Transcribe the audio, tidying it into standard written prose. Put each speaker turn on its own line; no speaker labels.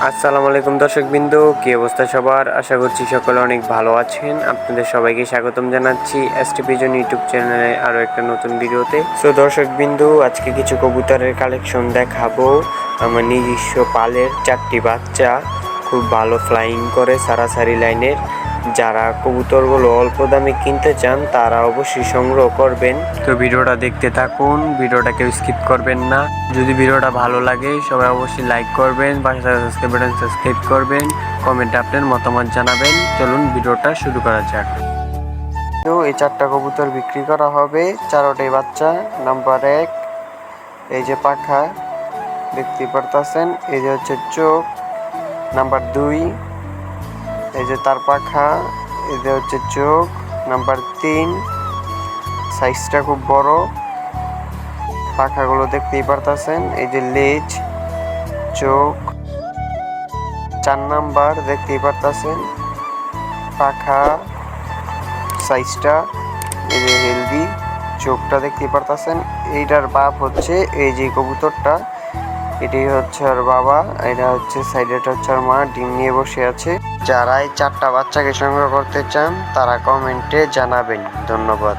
আসসালামু আলাইকুম দর্শকবৃন্দু, কি অবস্থা সবার? আশা করছি সকলে অনেক ভালো আছেন। আপনাদের সবাইকে স্বাগতম জানাচ্ছি এসটি পিজন ইউটিউব চ্যানেলে আরও একটা নতুন ভিডিওতে। তো দর্শকবৃন্দু, আজকে কিছু কবুতরের কালেকশন দেখাবো। আমার নিজস্ব পালের 4টি বাচ্চা খুব ভালো ফ্লাইং করে সারাসারি লাইনের। যারা কবুতরগুলো অল্প দামে কিনতে চান তারা অবশ্যই সংগ্রহ করবেন। তো ভিডিওটা দেখতে থাকুন, ভিডিওটা কেউ স্কিপ করবেন না। যদি ভিডিওটা ভালো লাগে সবাই অবশ্যই লাইক করবেন, পাশে সাবস্ক্রাইব বাটন সাবস্ক্রাইব করবেন, কমেন্টে আপনার মতামত জানাবেন। চলুন ভিডিওটা শুরু করা যাক। তো এই 4টা কবুতর বিক্রি করা হবে, 4টাই বাচ্চা। নাম্বার 1, এই যে পাখা দেখতে পারতেছেন, এই যে হচ্ছে চোখ। নাম্বার 2, এই যে তার পাখা, এই যে হচ্ছে চোখ। নাম্বার 3, সাইজটা খুব বড়, পাখাগুলো দেখতেই পারতেছেন, এই যে লেজ, চোখ। 4 নাম্বার দেখতেই পারতেছেন, পাখা, সাইজটা, এই যে হেলদি, চোখটা দেখতেই পারতেছেন। এইটার বাপ হচ্ছে এই যে কবুতরটা, এটাই হচ্ছে আর বাবা, এটা হচ্ছে সাইডেটা হচ্ছে আর মা, ডিম নিয়ে বসে আছে। যারা এই 4টা বাচ্চাকে সংগ্রহ করতে চান তারা কমেন্টে জানাবেন। ধন্যবাদ।